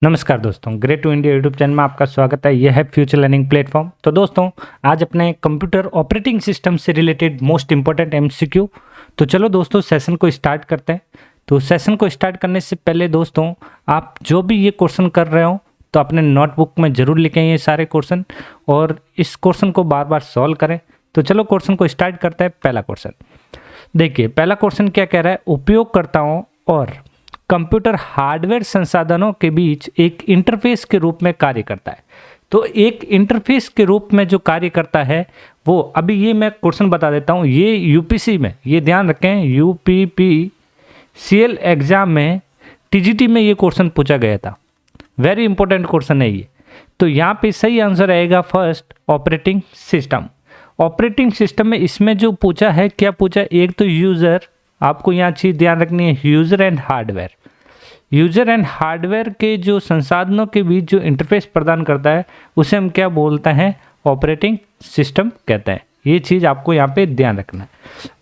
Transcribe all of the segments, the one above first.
नमस्कार दोस्तों, great to India YouTube channel में आपका स्वागत है। यह है फ्यूचर लर्निंग प्लेटफॉर्म। तो दोस्तों, आज अपने कंप्यूटर ऑपरेटिंग सिस्टम से रिलेटेड मोस्ट इंपॉर्टेंट एमसीक्यू। तो चलो दोस्तों, सेशन को स्टार्ट करते हैं। तो सेशन को स्टार्ट करने से पहले दोस्तों, आप जो भी ये क्वेश्चन कर रहे हो तो अपने नोटबुक में ज़रूर लिखें ये सारे क्वेश्चन और इस क्वेश्चन को बार बार सॉल्व करें। तो चलो क्वेश्चन को स्टार्ट करते हैं। पहला क्वेश्चन देखिए, पहला क्वेश्चन क्या कह रहा है, उपयोगकर्ताओं और कंप्यूटर हार्डवेयर संसाधनों के बीच एक इंटरफेस के रूप में कार्य करता है। तो एक इंटरफेस के रूप में जो कार्य करता है वो, अभी ये मैं क्वेश्चन बता देता हूँ। ये यूपीसी में, ये ध्यान रखें, यूपीपीसीएल एग्जाम में, टीजीटी में ये क्वेश्चन पूछा गया था। वेरी इंपॉर्टेंट क्वेश्चन है ये। तो यहाँ पे सही आंसर आएगा first, operating system. Operating system में इसमें जो पूछा है, क्या पूछा, एक तो यूज़र, आपको यहाँ चीज़ ध्यान रखनी है, user and hardware. User and hardware के जो संसाधनों के बीच जो इंटरफेस प्रदान करता है उसे हम क्या बोलते हैं, ऑपरेटिंग सिस्टम कहते हैं। ये चीज़ आपको यहाँ पे ध्यान रखना है।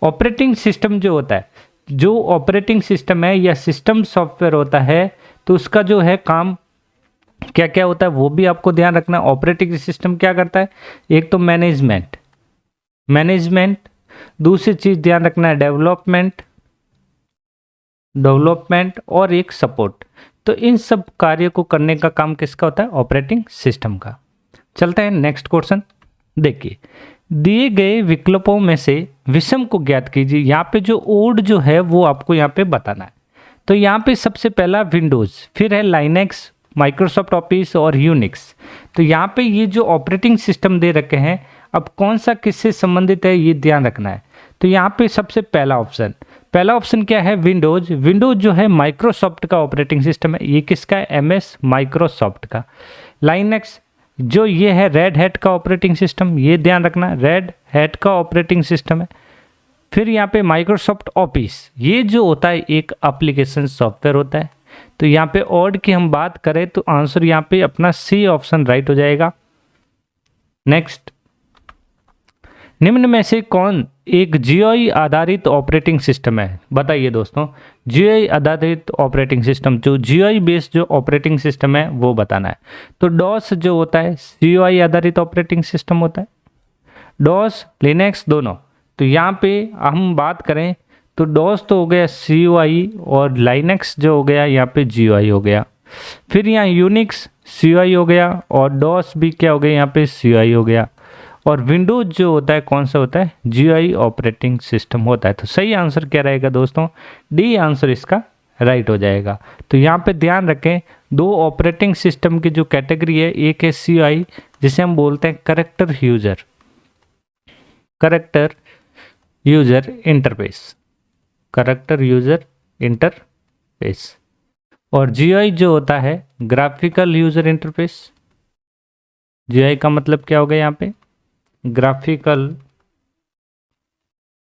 ऑपरेटिंग सिस्टम जो होता है, जो ऑपरेटिंग सिस्टम है या सिस्टम सॉफ्टवेयर होता है, तो उसका जो है काम क्या क्या होता है वो भी आपको ध्यान रखना है। ऑपरेटिंग सिस्टम क्या करता है, एक तो मैनेजमेंट, दूसरी चीज़ ध्यान रखना है डेवलपमेंट और एक सपोर्ट। तो इन सब कार्यों को करने का काम किसका होता है, ऑपरेटिंग सिस्टम का। चलते हैं नेक्स्ट क्वेश्चन। देखिए, दिए गए विकल्पों में से विषम को ज्ञात कीजिए। यहाँ पे जो ओड जो है वो आपको यहाँ पे बताना है। तो यहाँ पे सबसे पहला विंडोज़, फिर है लाइनेक्स, माइक्रोसॉफ्ट ऑफिस और यूनिक्स। तो यहाँ पे ये जो ऑपरेटिंग सिस्टम दे रखे हैं, अब कौन सा किससे संबंधित है ये ध्यान रखना है। तो यहाँ पे सबसे पहला ऑप्शन क्या है, विंडोज़। विंडोज़ जो है माइक्रोसॉफ्ट का ऑपरेटिंग सिस्टम है। ये किसका है, एमएस माइक्रोसॉफ्ट का। लाइनेक्स जो ये है रेड हैट का ऑपरेटिंग सिस्टम, ये ध्यान रखना, रेड हैट का ऑपरेटिंग सिस्टम है। फिर यहाँ पे माइक्रोसॉफ्ट ऑफिस, ये जो होता है एक एप्लीकेशन सॉफ्टवेयर होता है। तो यहाँ पे ऑड की हम बात करें तो आंसर यहाँ पे अपना सी ऑप्शन राइट हो जाएगा। नेक्स्ट, निम्न में से कौन एक जीयूआई आधारित ऑपरेटिंग सिस्टम है। बताइए दोस्तों, जीयूआई आधारित ऑपरेटिंग सिस्टम, जो जीयूआई बेस्ड जो ऑपरेटिंग सिस्टम है वो बताना है। तो डॉस जो होता है जीयूआई आधारित ऑपरेटिंग सिस्टम होता है, डॉस लिनक्स दोनों। तो यहाँ पे हम बात करें तो डॉस तो हो गया सीयूआई और लाइनेक्स जो हो गया यहाँ पे जीयूआई हो गया। फिर यहाँ यूनिक्स सीयूआई हो गया और डॉस भी क्या हो गया, यहाँ पे सीयूआई हो गया। और विंडोज जो होता है कौन सा होता है, जीयूआई ऑपरेटिंग सिस्टम होता है। तो सही आंसर क्या रहेगा दोस्तों, डी आंसर इसका राइट हो जाएगा। तो यहाँ पे ध्यान रखें, दो ऑपरेटिंग सिस्टम की जो कैटेगरी है, एक है सीयूआई जिसे हम बोलते हैं करेक्टर यूजर इंटरफेस, और जीयूआई जो होता है ग्राफिकल यूजर इंटरफेस। जीयूआई का मतलब क्या हो गया यहाँ पे, ग्राफिकल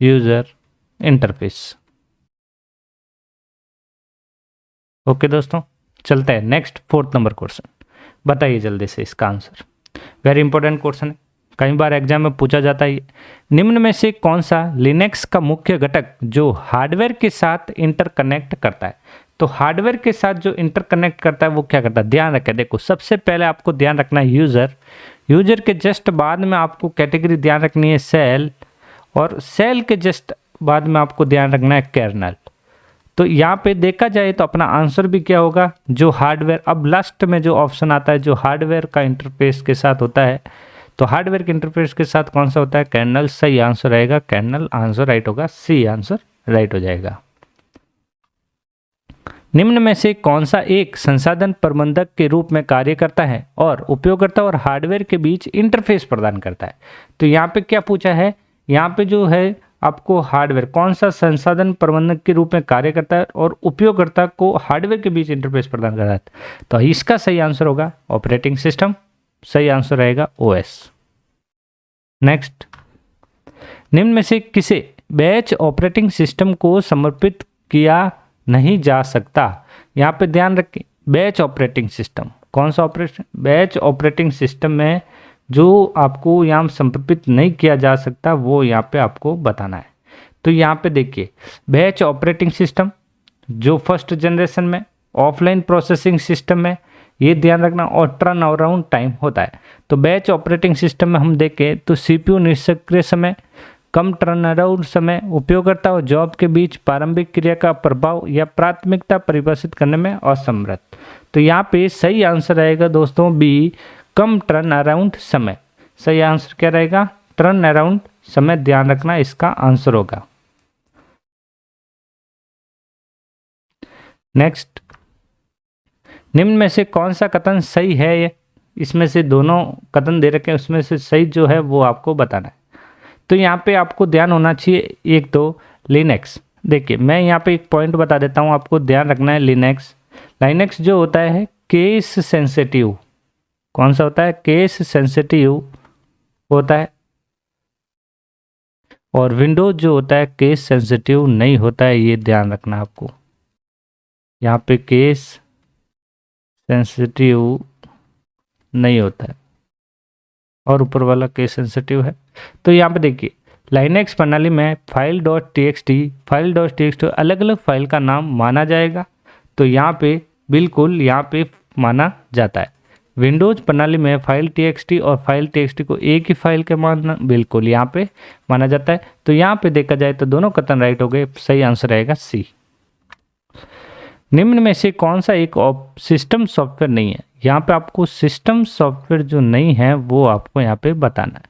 यूजर इंटरफेस। ओके दोस्तों, चलते हैं नेक्स्ट, फोर्थ नंबर क्वेश्चन। बताइए जल्दी से इसका आंसर। वेरी इंपॉर्टेंट क्वेश्चन है, कई बार एग्जाम में पूछा जाता है। निम्न में से कौन सा लिनक्स का मुख्य घटक जो हार्डवेयर के साथ इंटरकनेक्ट करता है। तो हार्डवेयर के साथ जो इंटरकनेक्ट करता है वो क्या करता है, ध्यान रखें। देखो, सबसे पहले आपको ध्यान रखना है यूजर के जस्ट बाद में आपको कैटेगरी ध्यान रखनी है सेल, और सेल के जस्ट बाद में आपको ध्यान रखना है कर्नेल। तो यहाँ पे देखा जाए तो अपना आंसर भी क्या होगा, जो हार्डवेयर, अब लास्ट में जो ऑप्शन आता है जो हार्डवेयर का इंटरफेस के साथ होता है, तो हार्डवेयर के इंटरफेस के साथ कौन सा होता है, कर्नेल। सही आंसर रहेगा कर्नेल, आंसर राइट होगा, सी आंसर राइट हो जाएगा। निम्न में से कौन सा एक संसाधन प्रबंधक के रूप में कार्य करता है और उपयोगकर्ता और हार्डवेयर के बीच इंटरफेस प्रदान करता है। तो यहाँ पे क्या पूछा है, यहाँ पे जो है आपको हार्डवेयर कौन सा संसाधन प्रबंधक के रूप में कार्य करता है और उपयोगकर्ता को हार्डवेयर के बीच इंटरफेस प्रदान करता है। तो इसका सही आंसर होगा ऑपरेटिंग सिस्टम, सही आंसर रहेगा ओएस। नेक्स्ट, निम्न में से किसे बैच ऑपरेटिंग सिस्टम को समर्पित किया नहीं जा सकता। यहाँ पे ध्यान रखें, बैच ऑपरेटिंग सिस्टम, कौन सा ऑपरेशन, बैच ऑपरेटिंग सिस्टम में जो आपको यहाँ समर्पित नहीं किया जा सकता वो यहाँ पे आपको बताना है। तो यहाँ पे देखिए, बैच ऑपरेटिंग सिस्टम जो फर्स्ट जनरेशन में ऑफलाइन प्रोसेसिंग सिस्टम है, ये ध्यान रखना, और टर्न अराउंड टाइम होता है। तो बैच ऑपरेटिंग सिस्टम में हम देखें तो सीपीयू निष्क्रिय समय, कम टर्न अराउंड समय, उपयोगकर्ता और जॉब के बीच प्रारंभिक क्रिया का प्रभाव या प्राथमिकता परिभाषित करने में असमर्थ। तो यहाँ पे सही आंसर रहेगा दोस्तों बी, कम टर्न अराउंड समय। सही आंसर क्या रहेगा? टर्न अराउंड समय, ध्यान रखना इसका आंसर होगा। नेक्स्ट, निम्न में से कौन सा कथन सही है? इसमें से दोनों कथन दे रखे हैं, उसमें से सही जो है वो आपको बताना है। तो यहाँ पे आपको ध्यान होना चाहिए, एक तो लिनक्स। देखिए मैं यहाँ पे एक पॉइंट बता देता हूँ, आपको ध्यान रखना है। लिनक्स जो होता है केस सेंसिटिव। कौन सा होता है? केस सेंसिटिव होता है। और विंडोज जो होता है केस सेंसिटिव नहीं होता है, ये ध्यान रखना आपको। यहाँ पे केस सेंसिटिव नहीं होता है और ऊपर वाला केस सेंसिटिव है। तो यहाँ पे देखिए लाइनेक्स प्रणाली में फाइल.txt अलग अलग फाइल का नाम माना जाएगा। तो यहाँ पे बिल्कुल यहाँ पे माना जाता है। विंडोज प्रणाली में फाइल.txt और फाइल.txt को एक ही फाइल के मानना बिल्कुल यहाँ पे माना जाता है। तो यहाँ पे देखा जाए तो दोनों कथन राइट हो गए। सही आंसर रहेगा सी। निम्न में से कौन सा एक सिस्टम सॉफ्टवेयर नहीं है? यहाँ पे आपको सिस्टम सॉफ्टवेयर जो नहीं है वो आपको यहाँ पे बताना है।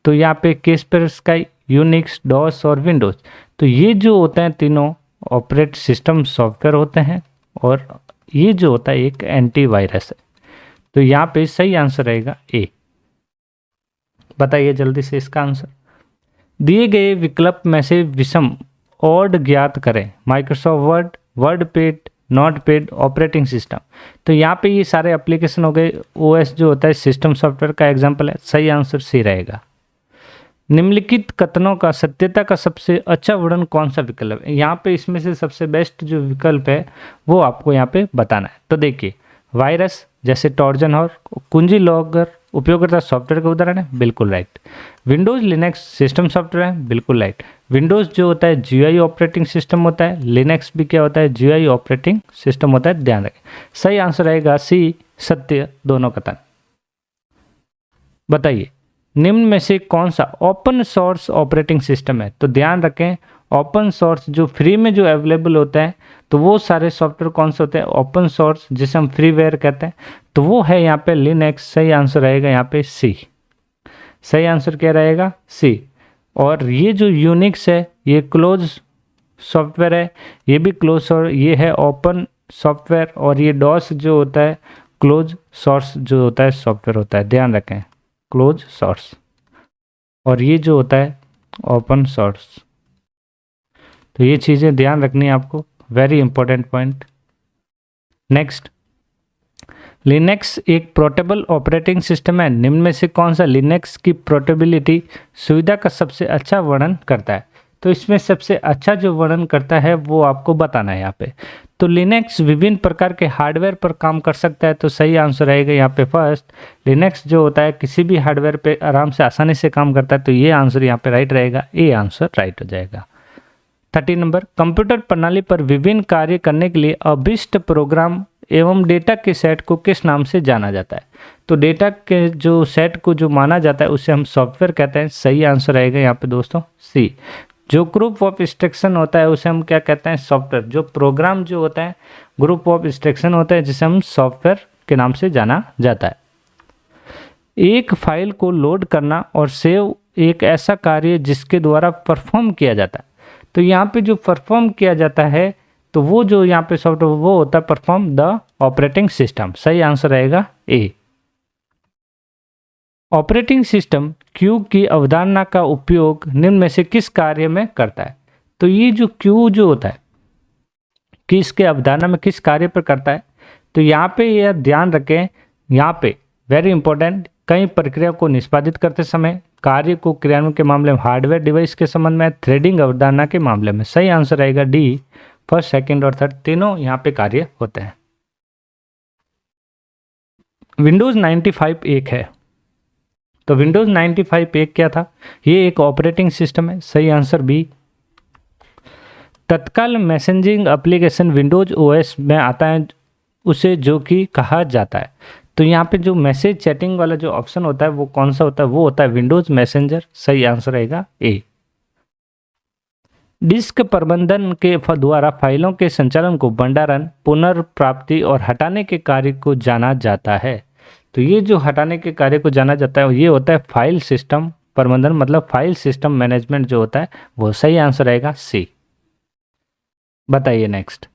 तो यहाँ पे कैस्परस्काई, यूनिक्स, डॉस और विंडोज, तो ये जो होते हैं तीनों ऑपरेट सिस्टम सॉफ्टवेयर होते हैं और ये जो होता है एक एंटीवायरस है। तो यहाँ पे सही आंसर रहेगा ए। बताइए जल्दी से इसका आंसर। दिए गए विकल्प में से विषम ऑड ज्ञात करें। Microsoft word, WordPad, notepad, operating system. तो यहाँ पे ये सारे एप्लीकेशन हो गए। ओएस जो होता है सिस्टम सॉफ्टवेयर का एग्जांपल है। सही आंसर सी रहेगा। निम्नलिखित कथनों का सत्यता का सबसे अच्छा वर्णन कौन सा विकल्प है? यहाँ पे इसमें से सबसे बेस्ट जो विकल्प है वो आपको यहाँ पे बताना है। तो देखिए वायरस जैसे टॉर्जन और कुंजी लॉगर उपयोगकर्ता सॉफ्टवेयर का उदाहरण है, बिल्कुल right. Windows Linux system software है, बिल्कुल राइट। विंडोज जो होता है जीयूआई ऑपरेटिंग सिस्टम होता है, लिनक्स भी क्या होता है? जीयूआई ऑपरेटिंग सिस्टम होता है, ध्यान रखें। सही आंसर रहेगा सी, सत्य दोनों कथन। बताइए निम्न में से कौन सा ओपन सोर्स ऑपरेटिंग सिस्टम है? तो ध्यान रखें ओपन सोर्स जो फ्री में जो अवेलेबल होता है, तो वो सारे सॉफ्टवेयर कौन से होते हैं? ओपन सोर्स, जिसे हम फ्रीवेयर कहते हैं, तो वो है यहाँ पे लिनक्स। सही आंसर रहेगा यहाँ पे सी। सही आंसर क्या रहेगा? सी। और ये जो यूनिक्स है ये क्लोज सॉफ्टवेयर है, ये भी क्लोज और ये है ओपन सॉफ्टवेयर। और ये डॉस जो होता है क्लोज सोर्स जो होता है सॉफ्टवेयर होता है, ध्यान रखें क्लोज सोर्स। और ये जो होता है ओपन सोर्स। तो ये चीज़ें ध्यान रखनी है आपको, very important point. Next, Linux एक पोर्टेबल ऑपरेटिंग सिस्टम है। निम्न में से कौन सा लिनक्स की पोर्टेबिलिटी सुविधा का सबसे अच्छा वर्णन करता है? तो इसमें सबसे अच्छा जो वर्णन करता है वो आपको बताना है यहाँ पे। तो लिनक्स विभिन्न प्रकार के हार्डवेयर पर काम कर सकता है। तो सही आंसर रहेगा यहाँ पे फर्स्ट, लिनक्स जो होता है किसी भी हार्डवेयर पे आराम से आसानी से काम करता है। तो ये आंसर यहाँ पे राइट रहेगा, ए आंसर राइट हो जाएगा। 30 नंबर, कंप्यूटर प्रणाली पर विभिन्न कार्य करने के लिए अभिष्ट प्रोग्राम एवं डेटा के सेट को किस नाम से जाना जाता है? तो डेटा के जो सेट को जो माना जाता है उसे हम सॉफ्टवेयर कहते हैं। सही आंसर रहेगा यहाँ पे दोस्तों सी। जो ग्रुप ऑफ इंस्ट्रक्शन होता है उसे हम क्या कहते हैं? सॉफ्टवेयर। जो प्रोग्राम जो होता है ग्रुप ऑफ इंस्ट्रक्शन होता है जिसे हम सॉफ्टवेयर के नाम से जाना जाता है। एक फाइल को लोड करना और सेव एक ऐसा कार्य जिसके द्वारा परफॉर्म किया जाता है। तो यहाँ पे जो परफॉर्म किया जाता है तो वो जो यहाँ पे सॉफ्टवेयर वो होता है परफॉर्म द ऑपरेटिंग सिस्टम। सही आंसर रहेगा ए। ऑपरेटिंग सिस्टम क्यू की अवधारणा का उपयोग निम्न में से किस कार्य में करता है? तो ये जो क्यू जो होता है किसके अवधारणा में किस कार्य पर करता है? तो यहाँ पे यह ध्यान रखें, यहाँ पे वेरी इंपॉर्टेंट, कई प्रक्रिया को निष्पादित करते समय, कार्य को क्रियान्वयन के मामले में, हार्डवेयर डिवाइस के संबंध में, थ्रेडिंग अवधारणा के मामले में। सही आंसर रहेगा डी, फर्स्ट, सेकंड और थर्ड तीनों यहाँ पे कार्य होते हैं। विंडोज 95 एक है। तो विंडोज 95 एक क्या था? ये एक ऑपरेटिंग सिस्टम है। सही आंसर बी। तत्काल मैसेजिंग एप्लीकेशन विंडोज ओएस में आता है उसे जो कि कहा जाता है। तो यहाँ पे जो मैसेज चैटिंग वाला जो ऑप्शन होता है वो कौन सा होता है, वो होता है विंडोज मैसेंजर। सही आंसर रहेगा ए। डिस्क प्रबंधन के द्वारा फाइलों के संचालन को भंडारण, पुनर्प्राप्ति और हटाने के कार्य को जाना जाता है। तो ये जो हटाने के कार्य को जाना जाता है ये होता है फाइल सिस्टम प्रबंधन, मतलब फाइल सिस्टम मैनेजमेंट जो होता है वो। सही आंसर रहेगा सी। बताइए नेक्स्ट।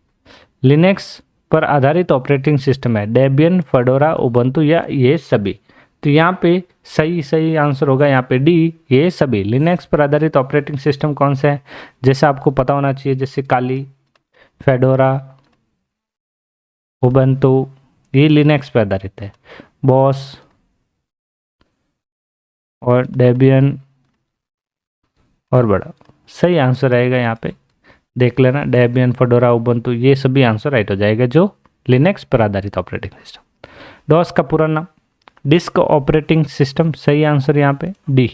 लिनक्स पर आधारित ऑपरेटिंग सिस्टम है डेबियन, फेडोरा, उबंटू या ये सभी। तो यहाँ पे सही आंसर होगा यहाँ पे डी, ये सभी। लिनक्स पर आधारित ऑपरेटिंग सिस्टम कौन से हैं, जैसे आपको पता होना चाहिए, जैसे काली, फेडोरा, उबंटू, ये लिनक्स पर आधारित है। बॉस और डेबियन और बड़ा। सही आंसर रहेगा यहाँ पे, देख लेना, डेबियन, फेडोरा, उबंटू, ये सभी आंसर राइट हो जाएगा जो लिनक्स पर आधारित ऑपरेटिंग सिस्टम। डॉस का पूरा नाम डिस्क ऑपरेटिंग सिस्टम। सही आंसर यहाँ पे डी।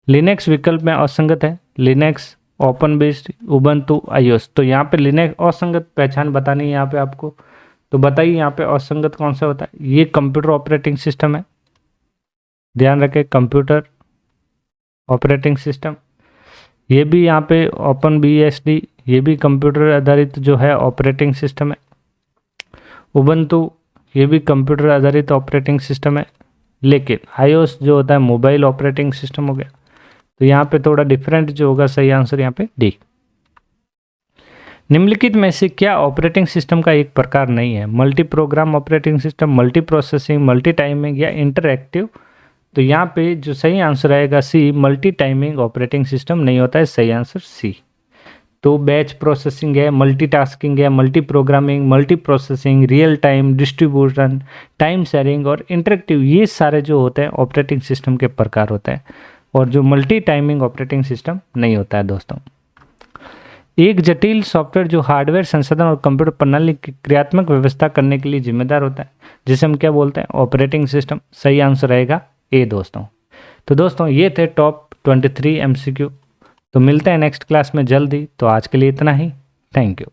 लिनक्स विकल्प में असंगत है Linux, open based, Ubuntu, iOS. तो यहाँ पे लिनक्स असंगत पहचान बतानी है यहाँ पे आपको। तो बताइए यहाँ पे असंगत कौन सा होता है। ये कंप्यूटर ऑपरेटिंग सिस्टम है, ध्यान रखें, कंप्यूटर ऑपरेटिंग सिस्टम। ये भी यहाँ पे ओपन बीएसडी, ये भी कंप्यूटर आधारित जो है ऑपरेटिंग सिस्टम है। उबंटू ये भी कंप्यूटर आधारित ऑपरेटिंग सिस्टम है, लेकिन आईओएस जो होता है मोबाइल ऑपरेटिंग सिस्टम हो गया। तो यहाँ पे थोड़ा डिफरेंट जो होगा, सही आंसर यहाँ पे डी। निम्नलिखित में से क्या ऑपरेटिंग सिस्टम का एक प्रकार नहीं है। Multi programme operating system, multi processing, multi timing या इंटरएक्टिव। तो यहाँ पे जो सही आंसर आएगा सी, मल्टी टाइमिंग ऑपरेटिंग सिस्टम नहीं होता है। सही आंसर सी। तो बैच प्रोसेसिंग है, मल्टीटास्किंग है, multi programming, multi processing, real time, distribution, time sharing और इंटरेक्टिव, ये सारे जो होते हैं ऑपरेटिंग सिस्टम के प्रकार होते हैं। और जो मल्टी टाइमिंग ऑपरेटिंग सिस्टम नहीं होता है दोस्तों। एक जटिल सॉफ्टवेयर जो हार्डवेयर संसाधन और कंप्यूटर प्रणाली की क्रियात्मक व्यवस्था करने के लिए जिम्मेदार होता है, जिसे हम क्या बोलते हैं, ऑपरेटिंग सिस्टम। सही आंसर रहेगा ए दोस्तों। तो दोस्तों ये थे टॉप 23 MCQ। तो मिलते हैं नेक्स्ट क्लास में जल्दी। तो आज के लिए इतना ही। Thank you.